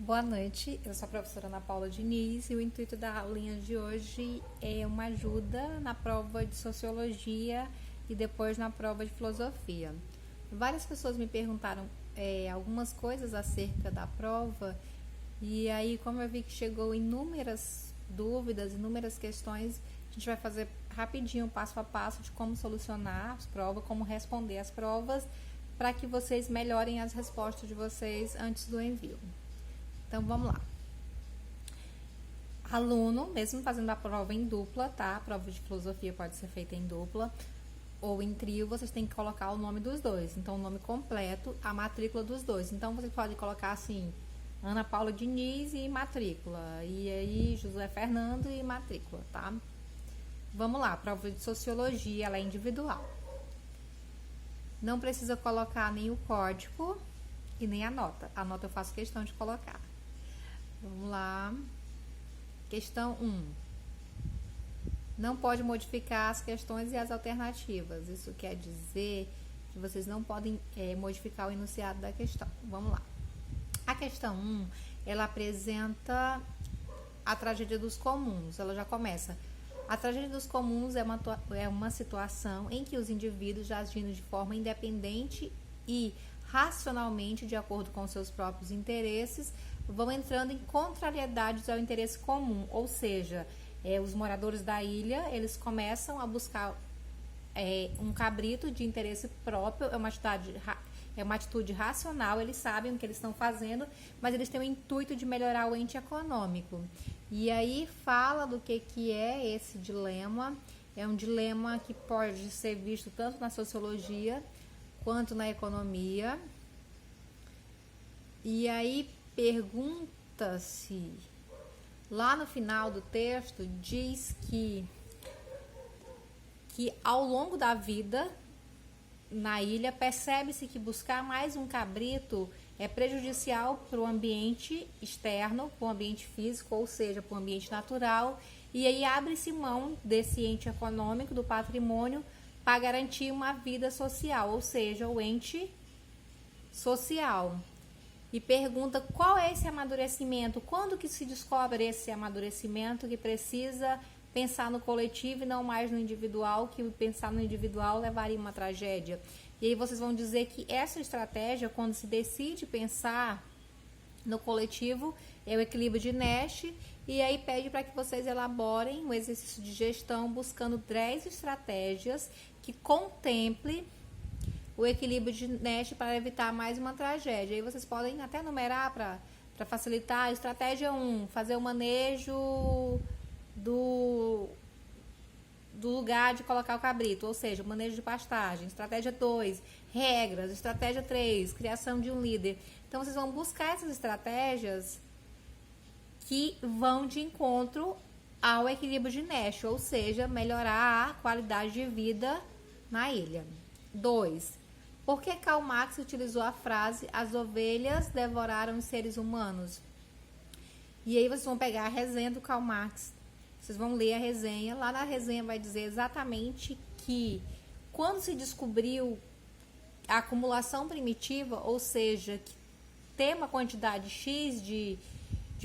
Boa noite, eu sou a professora Ana Paula Diniz e o intuito da aulinha de hoje é uma ajuda na prova de Sociologia e depois na prova de Filosofia. Várias pessoas me perguntaram algumas coisas acerca da prova e aí, como eu vi que chegou inúmeras dúvidas, inúmeras questões, a gente vai fazer rapidinho, passo a passo, de como solucionar as provas, como responder as provas, para que vocês melhorem as respostas de vocês antes do envio. Então, vamos lá. Aluno, mesmo fazendo a prova em dupla, tá? A prova de filosofia pode ser feita em dupla ou em trio, vocês têm que colocar o nome dos dois. Então, o nome completo, a matrícula dos dois. Então, você pode colocar assim, Ana Paula Diniz e matrícula. E aí, José Fernando e matrícula, tá? Vamos lá, a prova de sociologia, ela é individual. Não precisa colocar nem o código e nem a nota. A nota eu faço questão de colocar. Vamos lá. Questão 1. Não pode modificar as questões e as alternativas. Isso quer dizer que vocês não podem modificar o enunciado da questão. Vamos lá. A questão 1, ela apresenta a tragédia dos comuns. Ela já começa. A tragédia dos comuns é uma situação em que os indivíduos, já agindo de forma independente e racionalmente, de acordo com seus próprios interesses, vão entrando em contrariedades ao interesse comum, ou seja, os moradores da ilha, eles começam a buscar um cabrito de interesse próprio, é uma atitude racional, eles sabem o que eles estão fazendo, mas eles têm o intuito de melhorar o ente econômico. E aí fala do que é esse dilema. É um dilema que pode ser visto tanto na sociologia quanto na economia. E aí pergunta-se, lá no final do texto, diz que ao longo da vida na ilha, percebe-se que buscar mais um cabrito é prejudicial para o ambiente externo, para o ambiente físico, ou seja, para o ambiente natural, e aí abre-se mão desse ente econômico, do patrimônio, para garantir uma vida social, ou seja, o ente social. E pergunta qual é esse amadurecimento, quando que se descobre esse amadurecimento que precisa pensar no coletivo e não mais no individual, que pensar no individual levaria a uma tragédia. E aí vocês vão dizer que essa estratégia, quando se decide pensar no coletivo, é o equilíbrio de Nash, e aí pede para que vocês elaborem um exercício de gestão buscando 10 estratégias que contemple o equilíbrio de Nash para evitar mais uma tragédia. Aí vocês podem até numerar para facilitar. Estratégia 1, fazer o manejo do lugar de colocar o cabrito, ou seja, o manejo de pastagem. Estratégia 2, regras. Estratégia 3, criação de um líder. Então, vocês vão buscar essas estratégias que vão de encontro ao equilíbrio de Nash, ou seja, melhorar a qualidade de vida na ilha. 2. Por que Karl Marx utilizou a frase as ovelhas devoraram os seres humanos? E aí vocês vão pegar a resenha do Karl Marx. Vocês vão ler a resenha. Lá na resenha vai dizer exatamente que quando se descobriu a acumulação primitiva, ou seja, que ter uma quantidade X de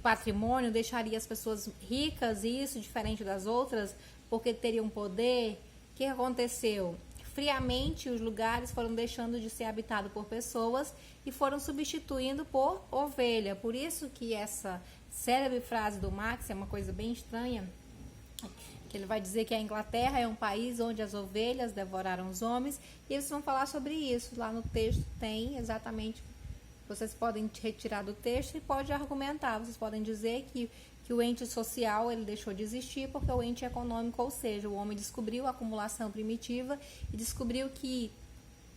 patrimônio deixaria as pessoas ricas, e isso diferente das outras, porque teriam poder, o que aconteceu? Friamente, os lugares foram deixando de ser habitados por pessoas e foram substituindo por ovelha. Por isso que essa célebre frase do Marx é uma coisa bem estranha, que ele vai dizer que a Inglaterra é um país onde as ovelhas devoraram os homens, e eles vão falar sobre isso. Lá no texto tem exatamente, vocês podem retirar do texto e pode argumentar, vocês podem dizer que o ente social ele deixou de existir porque o ente econômico, ou seja, o homem descobriu a acumulação primitiva e descobriu que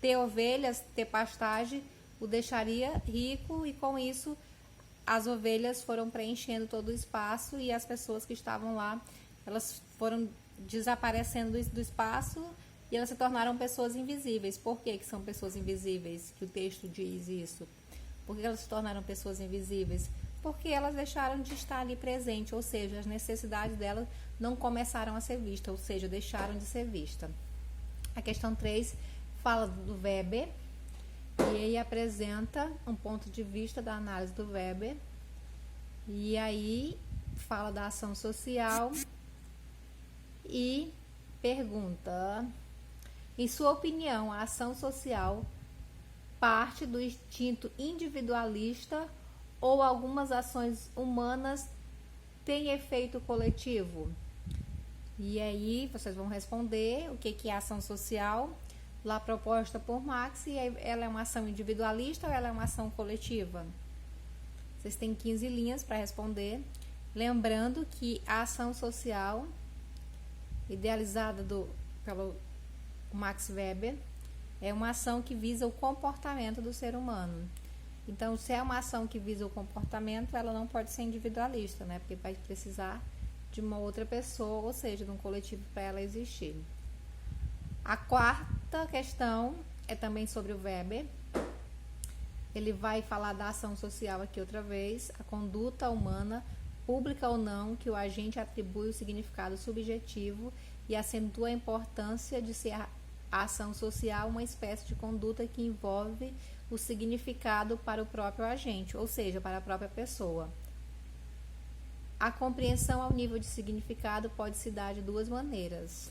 ter ovelhas, ter pastagem, o deixaria rico, e com isso as ovelhas foram preenchendo todo o espaço e as pessoas que estavam lá, elas foram desaparecendo do espaço e elas se tornaram pessoas invisíveis. Por que são pessoas invisíveis? Que o texto diz isso. Por que elas se tornaram pessoas invisíveis? Porque elas deixaram de estar ali presente, ou seja, as necessidades delas não começaram a ser vistas, ou seja, deixaram de ser vistas. A questão 3 fala do Weber, e aí apresenta um ponto de vista da análise do Weber, E aí fala da ação social e pergunta: em sua opinião, a ação social parte do instinto individualista ou algumas ações humanas têm efeito coletivo? E aí vocês vão responder o que é ação social, lá proposta por Marx, e ela é uma ação individualista ou ela é uma ação coletiva? Vocês têm 15 linhas para responder. Lembrando que a ação social, idealizada pelo Max Weber, é uma ação que visa o comportamento do ser humano. Então, se é uma ação que visa o comportamento, ela não pode ser individualista, né? Porque vai precisar de uma outra pessoa, ou seja, de um coletivo para ela existir. A quarta questão é também sobre o Weber. Ele vai falar da ação social aqui outra vez, a conduta humana, pública ou não, que o agente atribui o significado subjetivo e acentua a importância de ser a ação social uma espécie de conduta que envolve o significado para o próprio agente, ou seja, para a própria pessoa. A compreensão ao nível de significado pode se dar de duas maneiras.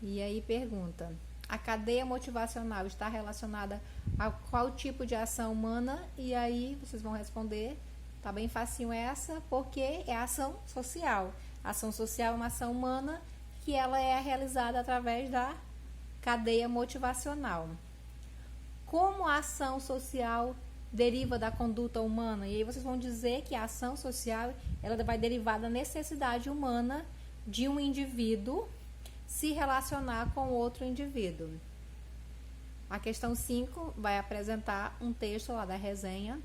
E aí pergunta: a cadeia motivacional está relacionada a qual tipo de ação humana? E aí vocês vão responder, tá bem facinho essa, porque é ação social. A ação social é uma ação humana que ela é realizada através da cadeia motivacional. Como a ação social deriva da conduta humana? E aí vocês vão dizer que a ação social ela vai derivar da necessidade humana de um indivíduo se relacionar com outro indivíduo. A questão 5 vai apresentar um texto lá da resenha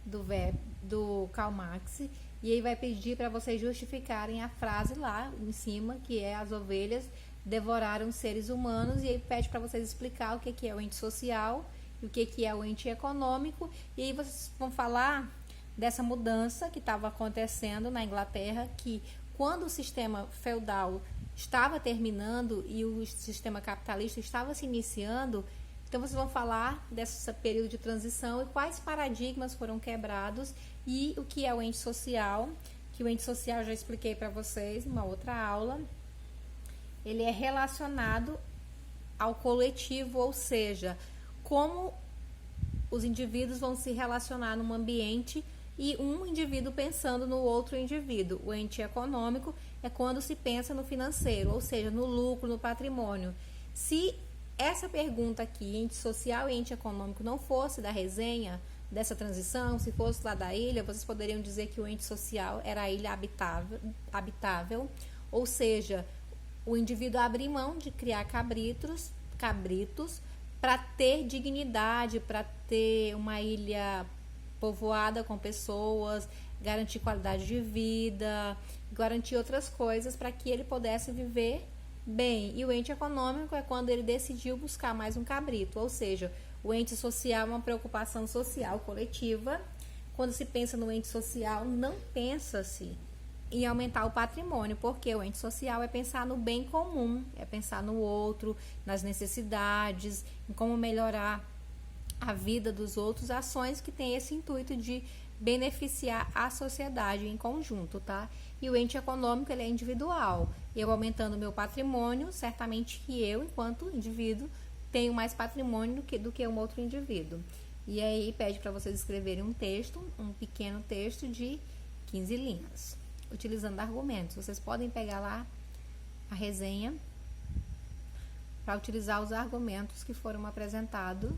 do Karl Marx, e aí vai pedir para vocês justificarem a frase lá em cima, que é: as ovelhas devoraram seres humanos, e aí pede para vocês explicar o que é o ente social e o que é o ente econômico, e aí vocês vão falar dessa mudança que estava acontecendo na Inglaterra, que quando o sistema feudal estava terminando e o sistema capitalista estava se iniciando, então vocês vão falar desse período de transição e quais paradigmas foram quebrados e o que é o ente social, que o ente social eu já expliquei para vocês numa outra aula. Ele é relacionado ao coletivo, ou seja, como os indivíduos vão se relacionar num ambiente e um indivíduo pensando no outro indivíduo. O ente econômico é quando se pensa no financeiro, ou seja, no lucro, no patrimônio. Se essa pergunta aqui, ente social e ente econômico, não fosse da resenha, dessa transição, se fosse lá da ilha, vocês poderiam dizer que o ente social era a ilha habitável, ou seja, o indivíduo abrir mão de criar cabritos para ter dignidade, para ter uma ilha povoada com pessoas, garantir qualidade de vida, garantir outras coisas para que ele pudesse viver bem. E o ente econômico é quando ele decidiu buscar mais um cabrito, ou seja, o ente social é uma preocupação social coletiva. Quando se pensa no ente social, não pensa-se em aumentar o patrimônio, porque o ente social é pensar no bem comum, é pensar no outro, nas necessidades, em como melhorar a vida dos outros, ações que têm esse intuito de beneficiar a sociedade em conjunto, tá? E o ente econômico, ele é individual. Eu aumentando o meu patrimônio, certamente que eu, enquanto indivíduo, tenho mais patrimônio do que um outro indivíduo. E aí pede para vocês escreverem um texto, um pequeno texto de 15 linhas, utilizando argumentos. Vocês podem pegar lá a resenha para utilizar os argumentos que foram apresentados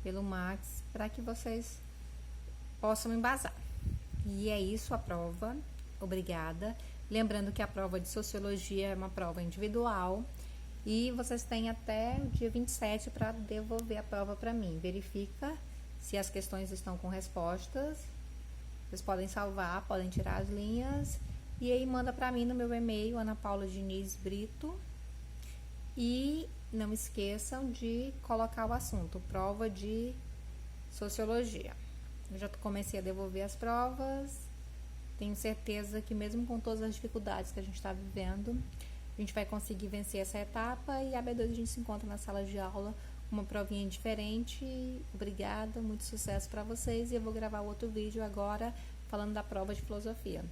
pelo Marx, para que vocês possam embasar. E é isso a prova. Obrigada. Lembrando que a prova de sociologia é uma prova individual e vocês têm até o dia 27 para devolver a prova para mim. Verifica se as questões estão com respostas. Vocês podem salvar, podem tirar as linhas e aí manda para mim no meu e-mail, Ana Paula Diniz Brito. E não esqueçam de colocar o assunto, prova de sociologia. Eu já comecei a devolver as provas. Tenho certeza que mesmo com todas as dificuldades que a gente está vivendo, a gente vai conseguir vencer essa etapa e a B2 a gente se encontra na sala de aula uma provinha diferente. Obrigada, muito sucesso para vocês. E eu vou gravar outro vídeo agora falando da prova de filosofia.